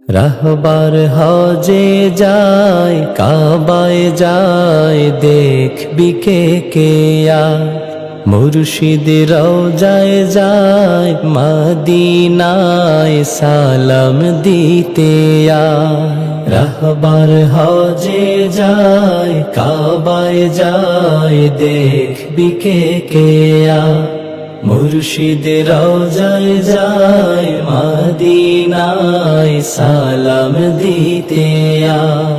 রাহবার হজে যায়, কাবায় যায়, দেখবি কে কে আয়। মুর্শিদ রওজায় যায়, মদিনায় সালাম দিতে আয়। রাহবার হজে যায়, কাবায় যায়, দেখবি কে কে আয়। মুর্শিদ রওজায় যায়, মদিনায় সালাম দিতে আয়।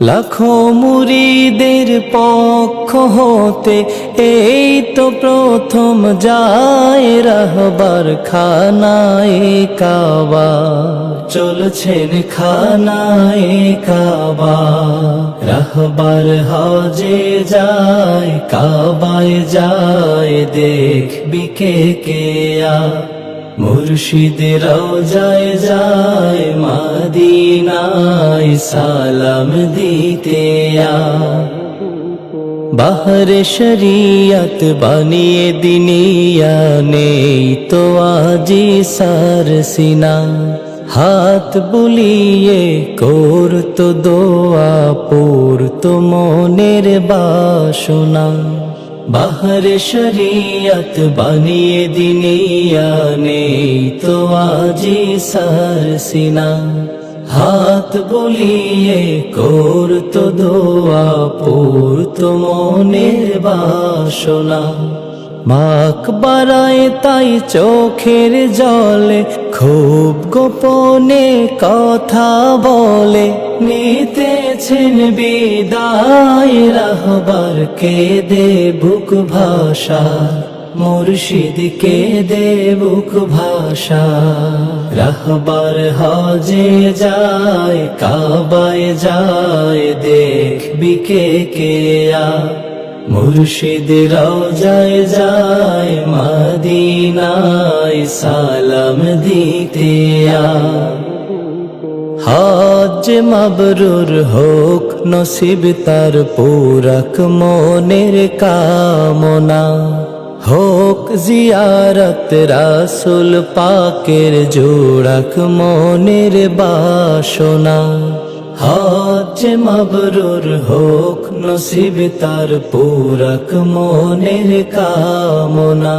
লাখো মুরিদের পক্ষ হতে এই তো প্রথম যায় রাহবার খানায় কাবা। চলছেন খানায় কাবা, রাহবার হজে যায়, কাবায় যায়, দেখবি কে কে আয়। মুর্শিদ রওজায় যায়, মদিনায় সালাম দিতে আয়। বাহরে শরিয়ত বানিয়ে দিনিয়া নেই তো আজি সার সিনা। হাত বুলিয়ে করতো দোয়া, পড়তো মনের বাসনা। বাহরে শরিয়ত বানিয়ে দিনিয়া নেই তো আজি সার সিনা। হাত বুলিয়ে করতো দোয়া, পড়তো মনের বাসনা। মাক বাড়ায় তাই চোখের জলে, খুব গোপনে কথা বলে। নিতেছেন বিদায় রাহবার, কেঁদে বুক ভাষা। মুর্শিদ কেঁদে বুক ভাষা। রাহবার হজে যায়, কাবায় যায়, দেখবি কে কে আয়। মুর্শিদ রওজায় যায়, মদিনায় সালাম দিতে আয়। হজ মাবরুর হোক নসিব তার, পুরাক মনের কামনা। হোক জিয়ারত রাসূল পাকের, জোড়াক মনের বাসনা। হজ মাবরুর হোক নসিব তার, পুরাক মনের কামনা।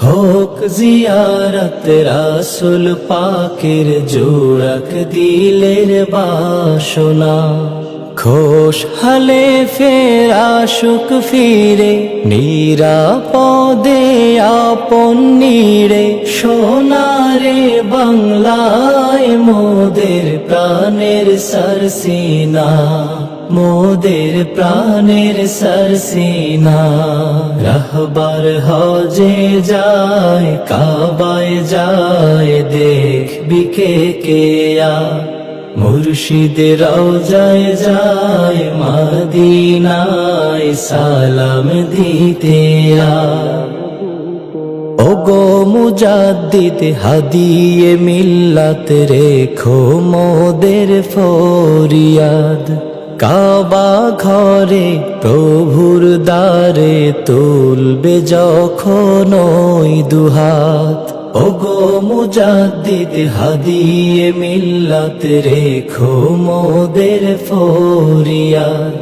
হোক জিয়ারত রাসূল পাকের, জোড়াক দিলের বাসনা। খোশহালে ফের আশুক ফিরে, নিরাপদে আপন নীড়ে। সোনারে বাংলায় মোদের প্রাণের সরসিনা, মোদের প্রাণের সরসিনা। রাহবার হজে যায়, কাবায় যায়, দেখবি কে কে আয়। মুর্শিদ রওজায় যায়, মদিনায় সালাম দিতে আয়। ওগো মুজাদ্দিদ হাদিয়ে মিল্লাত, রেখো মোদের ফরিয়াদ। কাবা ঘরে প্রভুর দ্বারে, তুলবে যখন ওই দুহাত। ওগো মুজাদ্দিদ হাদিয়ে মিল্লাত, রেখো মোদের ফরিয়াদ।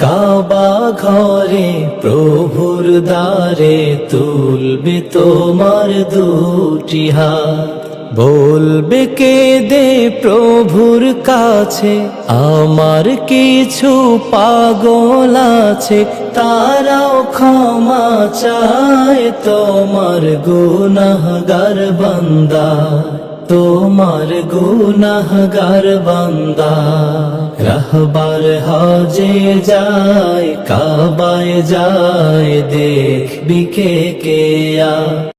কাবা ঘরে প্রভুর দ্বারে, তুলবে তোমার দুটি হাত। বলবে কেঁদে প্রভুর কাছে, আমার কিছু পাগল আছে। তারাও ক্ষমা চায় তোমার গুনাহগার বান্দা, তোমার গুনাহগার বান্দা। রাহবার হজে যায়, কাবায় যায়, দেখবি কে কে আয়।